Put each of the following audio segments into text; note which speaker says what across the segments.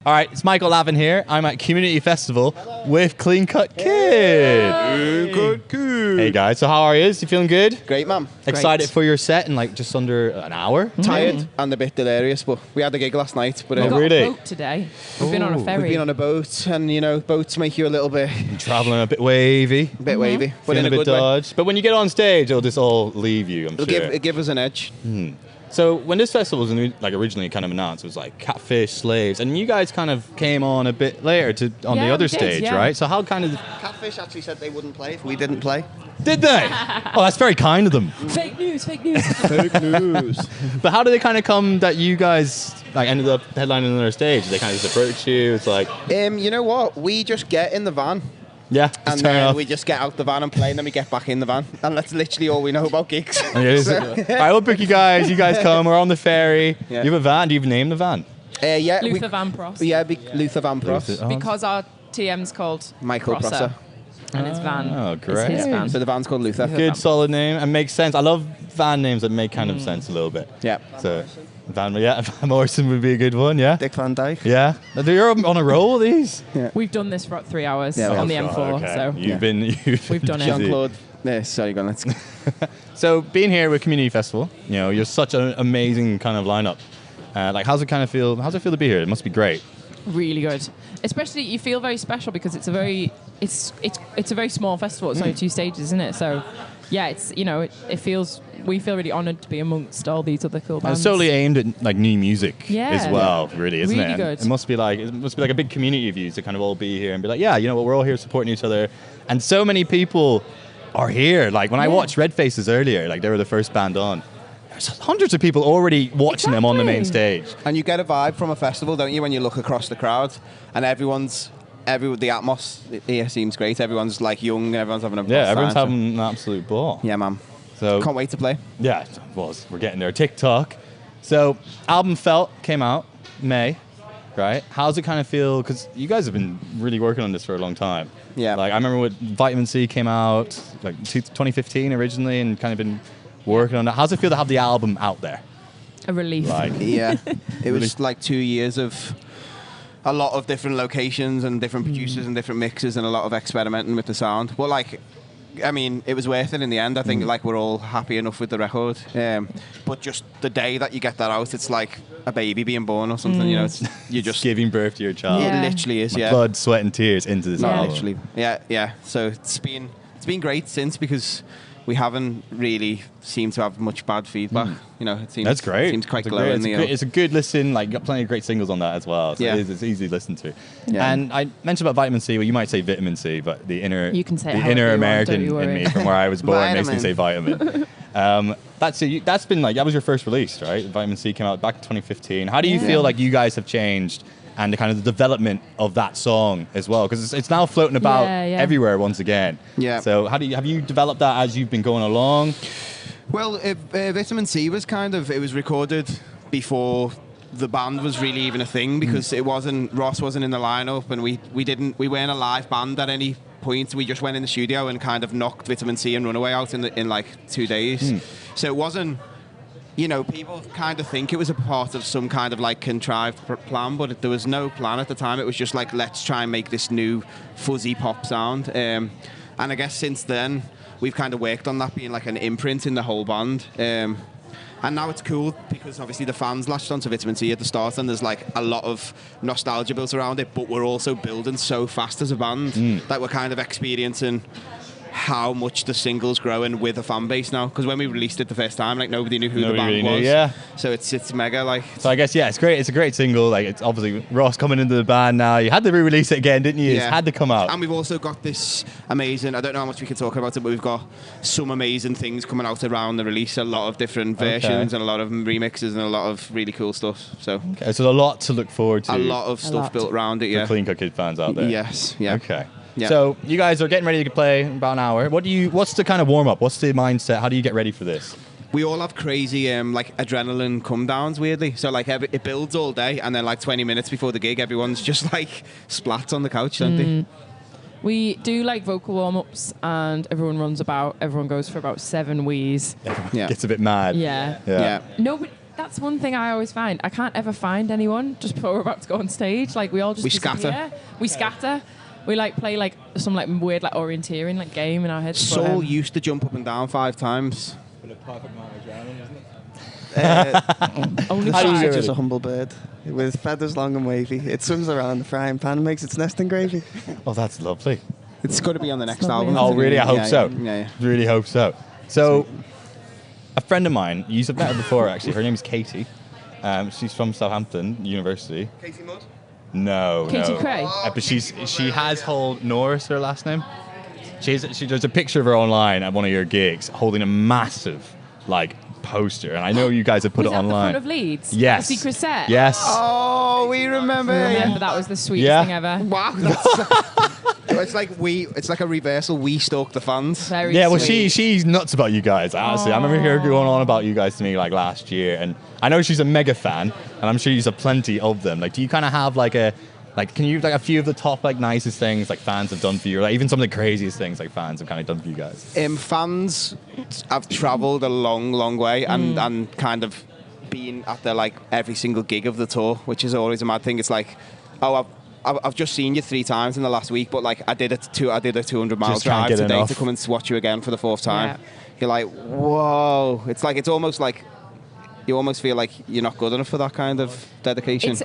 Speaker 1: All right, it's Michael Lavin here. I'm at Community Festival with Clean Cut Kid.
Speaker 2: Good.
Speaker 1: Hey guys, so how are you? You feeling good?
Speaker 2: Great, man.
Speaker 1: Excited for your set in like just under an hour?
Speaker 2: Tired and a bit delirious, but we had a gig last night. But
Speaker 1: Oh,
Speaker 3: Got
Speaker 1: really?
Speaker 3: a boat today. We've been on a ferry.
Speaker 2: we've been on a boat, and you know, boats make you a little bit
Speaker 1: Traveling a bit wavy,
Speaker 2: wavy, but
Speaker 1: feeling
Speaker 2: in
Speaker 1: a
Speaker 2: a
Speaker 1: bit
Speaker 2: good way.
Speaker 1: dodged. But when you get on stage, it'll just all leave you, I'm
Speaker 2: It'll
Speaker 1: sure.
Speaker 2: give us an edge.
Speaker 1: So when this festival was originally kind of announced, it was like Catfish, Slaves, and you guys kind of came on a bit later on the
Speaker 3: Yeah,
Speaker 1: other
Speaker 3: we did,
Speaker 1: stage,
Speaker 3: yeah.
Speaker 1: right? So how kind of
Speaker 2: Catfish actually said they wouldn't play if we didn't play.
Speaker 1: did they? Oh, that's very kind of them.
Speaker 3: Fake news, fake news.
Speaker 2: Fake news.
Speaker 1: But how did it kind of come that you guys like ended up headlining another stage? Did they kind of just approach you? It's like,
Speaker 2: You know what? We just get in the van.
Speaker 1: yeah, just
Speaker 2: And
Speaker 1: turn
Speaker 2: then
Speaker 1: off.
Speaker 2: we just get out the van and play, and then we get back in the van. And that's literally all we know about gigs.
Speaker 1: And it is-
Speaker 2: So-
Speaker 1: all right, we'll book you guys. You guys come. We're on the ferry.
Speaker 2: Yeah.
Speaker 1: You have a van. Do you even name the van?
Speaker 2: Yeah,
Speaker 3: Luther Van Pross.
Speaker 2: Luther Van Pross.
Speaker 1: Luther- oh.
Speaker 3: Because our TM's called
Speaker 2: Michael Prosser.
Speaker 3: And it's Van.
Speaker 1: Oh,
Speaker 3: It's
Speaker 1: great.
Speaker 3: his van.
Speaker 2: So the van's called Luther.
Speaker 1: Good, solid name, and makes sense. I love van names that make kind of sense a little bit.
Speaker 2: Yeah.
Speaker 1: So, Van Morrison would be a good one. Yeah.
Speaker 2: Dick Van Dyke.
Speaker 1: Yeah. You're on a roll. These.
Speaker 3: We've done this for 3 hours
Speaker 2: Yeah,
Speaker 3: on the
Speaker 1: Oh,
Speaker 3: M4.
Speaker 1: God, okay.
Speaker 3: So
Speaker 1: You've
Speaker 3: We've done it.
Speaker 2: Jean-Claude. Yeah, sorry, go on. Let's
Speaker 1: So being here with Community Festival, you know, you're such an amazing kind of lineup. Like, how's it feel to be here? It must be great.
Speaker 3: really good. Especially you feel very special because it's a very small festival. It's only 2 stages, isn't it? So yeah, it's we feel really honoured to be amongst all these other cool
Speaker 1: And
Speaker 3: bands.
Speaker 1: it's totally aimed at like new music
Speaker 3: Yeah.
Speaker 1: as well, really, isn't
Speaker 3: Really
Speaker 1: it? And
Speaker 3: good.
Speaker 1: it must be like a big community of you to kind of all be here and be like, yeah, you know what, we're all here supporting each other. And so many people are here. Like when I
Speaker 3: Yeah.
Speaker 1: watched Red Faces earlier, like they were the first band on. There's hundreds of people already watching them on the main
Speaker 3: Exactly.
Speaker 1: stage.
Speaker 2: And you get a vibe from a festival, don't you, when you look across the crowd, and the atmos here seems great. Everyone's like young, everyone's having a
Speaker 1: Yeah,
Speaker 2: blast
Speaker 1: everyone's
Speaker 2: time, so-
Speaker 1: having an absolute ball.
Speaker 2: Yeah, man.
Speaker 1: So
Speaker 2: Can't wait to play.
Speaker 1: yeah, well, we're getting there. TikTok. So album Felt came out May, right? How's it kind of feel? Because you guys have been really working on this for a long time.
Speaker 2: Yeah.
Speaker 1: Like I remember when Vitamin C came out, like 2015 originally, and kind of been working on it. How's it feel to have the album out there?
Speaker 3: a relief.
Speaker 1: Like,
Speaker 2: Yeah. It
Speaker 1: Really?
Speaker 2: was like 2 years of a lot of different locations and different producers and different mixes and a lot of experimenting with the sound. Well, like, I mean, it was worth it in the end. I think like we're all happy enough with the record. But just the day that you get that out, it's like a baby being born or something. You know, you just
Speaker 1: giving birth to your child.
Speaker 3: Yeah.
Speaker 2: It literally is.
Speaker 1: Like
Speaker 2: Yeah.
Speaker 1: blood, sweat, and tears into this
Speaker 3: Yeah.
Speaker 1: album.
Speaker 2: Literally. Yeah. So it's been great since because we haven't really seemed to have much bad feedback. You know, it seems
Speaker 1: That's great.
Speaker 2: Seems quite
Speaker 1: It's a
Speaker 2: glowing.
Speaker 1: great-
Speaker 2: you know.
Speaker 1: it's a good listen. Like, got plenty of great singles on that as well. So
Speaker 2: Yeah.
Speaker 1: it's easy to listen to.
Speaker 2: Yeah.
Speaker 1: And I mentioned about Vitamin C. Well, you might say Vitamin C, but the inner,
Speaker 3: You can say it
Speaker 1: the
Speaker 3: however
Speaker 1: inner
Speaker 3: you want,
Speaker 1: American
Speaker 3: don't you
Speaker 1: in
Speaker 3: worry.
Speaker 1: me, from where I was born, makes me
Speaker 2: Vitamin.
Speaker 1: say vitamin. That's been like that was your first release, right? Vitamin C came out back in 2015. How do you
Speaker 3: Yeah.
Speaker 1: feel like you guys have changed? And the kind of the development of that song as well, because it's now floating about
Speaker 3: Yeah.
Speaker 1: everywhere once again.
Speaker 2: Yeah.
Speaker 1: So have you developed that as you've been going along?
Speaker 2: Well, Vitamin C was it was recorded before the band was really even a thing because Ross wasn't in the lineup and we weren't a live band at any point. We just went in the studio and kind of knocked Vitamin C and Runaway out in like 2 days. So it wasn't, you know, people kind of think it was a part of some kind of like contrived plan, but there was no plan at the time. It was just like, let's try and make this new fuzzy pop sound. And I guess since then, we've kind of worked on that being like an imprint in the whole band. And now it's cool because obviously the fans latched onto Vitamin C at the start and there's like a lot of nostalgia built around it, but we're also building so fast as a band that we're kind of experiencing how much the single's growing with a fan base now. Because when we released it the first time, like nobody knew who the
Speaker 1: Nobody
Speaker 2: band
Speaker 1: really knew,
Speaker 2: was.
Speaker 1: yeah.
Speaker 2: So it's mega like.
Speaker 1: So I guess, yeah, it's great. It's a great single. Like, it's obviously Ross coming into the band now. You had to re-release it again, didn't you? It's had to come out.
Speaker 2: And we've also got this amazing, I don't know how much we can talk about it, but we've got some amazing things coming out around the release. A lot of different versions and a lot of remixes and a lot of really cool stuff. So
Speaker 1: Okay, so a lot to look forward to.
Speaker 2: a lot of stuff
Speaker 3: lot.
Speaker 2: built around it,
Speaker 1: for
Speaker 2: yeah.
Speaker 1: Clean Cut Kid fans out there.
Speaker 2: Yes, yeah.
Speaker 1: Okay.
Speaker 2: Yeah.
Speaker 1: So you guys are getting ready to play in about an hour. What's the kind of warm up? What's the mindset? How do you get ready for this?
Speaker 2: We all have crazy like adrenaline come downs weirdly. So like it builds all day and then like 20 minutes before the gig everyone's just like splats on the couch, don't they?
Speaker 3: We do like vocal warm-ups and everyone runs about. Everyone goes for about 7 wheeze.
Speaker 1: Everyone
Speaker 2: Yeah.
Speaker 1: gets a bit mad.
Speaker 3: Yeah.
Speaker 2: Yeah.
Speaker 3: Nobody. that's one thing I always find. I can't ever find anyone just before we're about to go on stage. Like we all just
Speaker 2: We
Speaker 3: disappear.
Speaker 2: scatter.
Speaker 3: We scatter. We like play like some like weird like orienteering like game in our heads.
Speaker 2: Saul used to jump up and down 5 times.
Speaker 1: For the perfect amount of drowning, isn't it?
Speaker 3: only
Speaker 4: How do you
Speaker 3: five.
Speaker 4: do just a humble bird with feathers long and wavy. It swims around the frying pan and makes its nest in gravy.
Speaker 1: Oh, that's lovely.
Speaker 2: It's going to be on the next
Speaker 3: lovely,
Speaker 2: album.
Speaker 3: isn't
Speaker 1: Oh,
Speaker 3: it?
Speaker 1: really? I hope so.
Speaker 2: Yeah.
Speaker 1: Really hope so. So, a friend of mine, you've met her before actually. Her name is Katie. She's from Southampton University.
Speaker 4: Casey Mudd?
Speaker 1: No,
Speaker 3: Katie
Speaker 1: no.
Speaker 3: Cray?
Speaker 1: But she has hold Norris, her last name. There's a picture of her online at one of your gigs holding a massive like poster, and I know you guys have put
Speaker 3: Was
Speaker 1: it
Speaker 3: that
Speaker 1: online.
Speaker 3: the front of Leeds?
Speaker 1: Yes.
Speaker 3: The secret set?
Speaker 1: Yes.
Speaker 2: Oh, we remember.
Speaker 3: Remember, that was the sweetest
Speaker 1: Yeah.
Speaker 3: thing ever.
Speaker 2: Wow. It's like a reversal. We stalk the fans.
Speaker 3: Very
Speaker 1: Yeah, well,
Speaker 3: sweet.
Speaker 1: she's nuts about you guys. Honestly, I remember her going on about you guys to me like last year, and I know she's a mega fan, and I'm sure you've plenty of them. Like, do you kind of have can you like a few of the top like nicest things like fans have done for you, or like even some of the craziest things like fans have kind of done for you guys?
Speaker 2: Fans have travelled a long, long way and kind of been at their like every single gig of the tour, which is always a mad thing. It's like, oh, I've just seen you 3 times in the last week, but like I did a 200-mile
Speaker 1: Just can't
Speaker 2: drive
Speaker 1: get
Speaker 2: today
Speaker 1: enough.
Speaker 2: to come and watch you again for the 4th time.
Speaker 3: Yeah.
Speaker 2: You're like, whoa! It's almost like you almost feel like you're not good enough for that kind of dedication.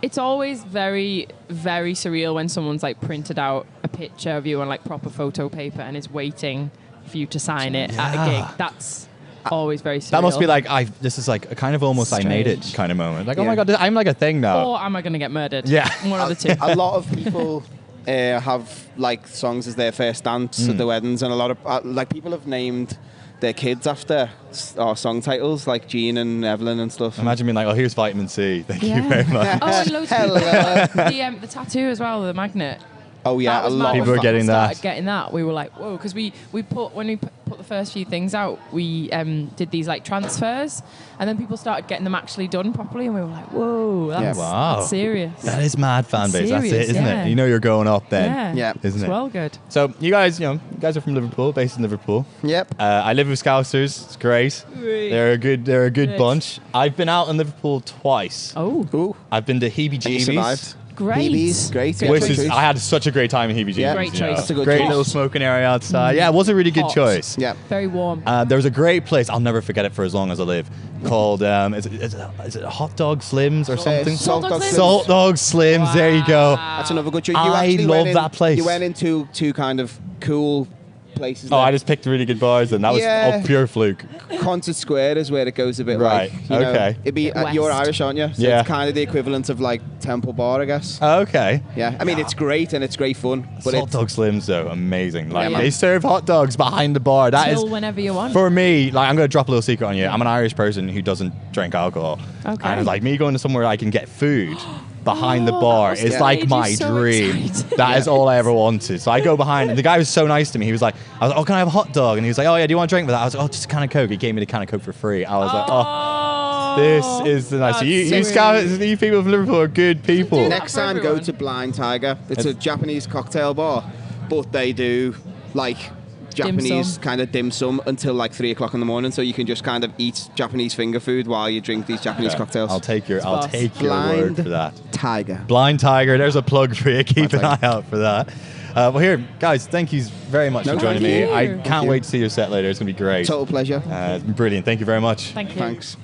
Speaker 3: It's always very, very surreal when someone's like printed out a picture of you on like proper photo paper and is waiting for you to sign it at a
Speaker 1: Yeah.
Speaker 3: gig. That's always very surreal.
Speaker 1: That must be like this is like a kind of almost I made it
Speaker 3: Strange.
Speaker 1: kind of moment. Like, oh
Speaker 2: Yeah.
Speaker 1: my god, I'm like a thing now.
Speaker 3: Or am I going to get murdered?
Speaker 1: Yeah.
Speaker 3: One of the two.
Speaker 2: A lot of people have like songs as their first dance at the weddings, and a lot of like people have named their kids after song titles like Jean and Evelyn and stuff.
Speaker 1: Imagine being like, oh, here's vitamin C. Thank you
Speaker 3: Yeah.
Speaker 1: very much.
Speaker 3: Oh, and loads of people. The tattoo as well, the magnet.
Speaker 2: Oh yeah,
Speaker 3: That
Speaker 2: a
Speaker 3: was
Speaker 2: lot
Speaker 3: mad.
Speaker 1: People
Speaker 2: of
Speaker 1: are getting that.
Speaker 3: Started getting that. We were like, whoa, because we put when we put the first few things out, we did these like transfers, and then people started getting them actually done properly, and we were like, whoa, that's,
Speaker 1: Wow.
Speaker 3: that's serious.
Speaker 1: That is mad fan base. That's it,
Speaker 3: Serious,
Speaker 1: isn't
Speaker 3: yeah.
Speaker 1: it? You know you're going up then,
Speaker 3: Yeah,
Speaker 2: Yeah.
Speaker 1: isn't
Speaker 3: it's
Speaker 1: it?
Speaker 3: well good.
Speaker 1: So you guys are from Liverpool, based in Liverpool.
Speaker 2: Yep.
Speaker 1: I live with Scousers. It's great. They're a good
Speaker 3: Good.
Speaker 1: bunch. I've been out in Liverpool twice.
Speaker 3: Oh,
Speaker 2: Ooh,
Speaker 1: I've been to
Speaker 2: and you
Speaker 1: Heebie-Jeebies,
Speaker 2: survived.
Speaker 3: great.
Speaker 2: Heebies, great.
Speaker 3: Good
Speaker 2: yeah,
Speaker 1: which
Speaker 2: great
Speaker 1: is
Speaker 2: choice.
Speaker 1: I had such a great time in Heebie-Jeebies.
Speaker 2: Yeah.
Speaker 3: Great
Speaker 1: you know.
Speaker 3: choice.
Speaker 2: That's a good
Speaker 1: Great
Speaker 2: choice.
Speaker 1: little smoking area outside. Yeah, it was a really good
Speaker 3: Hot.
Speaker 1: choice.
Speaker 2: Yeah.
Speaker 3: Very warm.
Speaker 1: There was a great place, I'll never forget it for as long as I live, called, is it Hot Dog Slims or something?
Speaker 2: Salt
Speaker 3: Dog
Speaker 2: Dog
Speaker 3: Slims.
Speaker 2: Slims.
Speaker 1: Salt Dog Slims, there you go.
Speaker 2: That's another good choice.
Speaker 1: I
Speaker 2: actually
Speaker 1: love
Speaker 2: went in-
Speaker 1: that place.
Speaker 2: You went into 2 kind of cool places.
Speaker 1: Oh,
Speaker 2: there.
Speaker 1: I just picked really good bars and that was
Speaker 2: Yeah.
Speaker 1: pure fluke.
Speaker 2: Concert Square is where it goes a bit
Speaker 1: Right,
Speaker 2: like, you know,
Speaker 1: okay.
Speaker 2: it'd be,
Speaker 3: West.
Speaker 2: you're Irish, aren't you? So
Speaker 1: Yeah.
Speaker 2: it's kind of the equivalent of like Temple Bar, I guess.
Speaker 1: Okay.
Speaker 2: Yeah, I mean, it's great and it's great fun. But
Speaker 1: Salt
Speaker 2: it's,
Speaker 1: Dog Slims though, amazing. Like
Speaker 2: Yeah,
Speaker 1: they
Speaker 2: man.
Speaker 1: serve hot dogs behind the bar. That is
Speaker 3: Chill whenever you want.
Speaker 1: for me. Like I'm gonna drop a little secret on you. I'm an Irish person who doesn't drink alcohol.
Speaker 3: Okay.
Speaker 1: And it's like me going to somewhere I can get food behind the
Speaker 3: Oh,
Speaker 1: bar
Speaker 3: that must
Speaker 1: is
Speaker 3: have
Speaker 1: like
Speaker 3: made you
Speaker 1: my
Speaker 3: so
Speaker 1: dream.
Speaker 3: excited.
Speaker 1: That is all I ever wanted. So I go behind, and the guy was so nice to me. He was like, I was like, oh, can I have a hot dog? And he was like, oh yeah, do you want to drink with that? I was like, oh, just a can of Coke. He gave me the can of Coke for free. I was like, oh, this is the nice. So you
Speaker 3: that's
Speaker 1: scouts,
Speaker 3: sweet.
Speaker 1: you people from Liverpool are good people.
Speaker 3: Do that.
Speaker 2: next
Speaker 3: for
Speaker 2: time, go
Speaker 3: everyone.
Speaker 2: to Blind Tiger. It's a Japanese cocktail bar, but they do like Japanese
Speaker 3: sum.
Speaker 2: kind of dim sum until like 3 o'clock in the morning. So you can just kind of eat Japanese finger food while you drink these Japanese cocktails.
Speaker 1: I'll take your
Speaker 3: boss.
Speaker 1: word
Speaker 2: Blind
Speaker 1: for that.
Speaker 2: Tiger.
Speaker 1: Blind Tiger, there's a plug for you. Keep an
Speaker 2: Blind
Speaker 1: eye out for that. Well, here, guys, thank you very much
Speaker 2: No,
Speaker 1: for joining
Speaker 3: thank
Speaker 1: me.
Speaker 3: you.
Speaker 1: I
Speaker 3: Thank
Speaker 1: can't
Speaker 2: you.
Speaker 1: wait to see your set later. It's going to be great.
Speaker 2: Total pleasure.
Speaker 1: It's been brilliant. Thank you very much.
Speaker 3: Thank you.
Speaker 2: Thanks.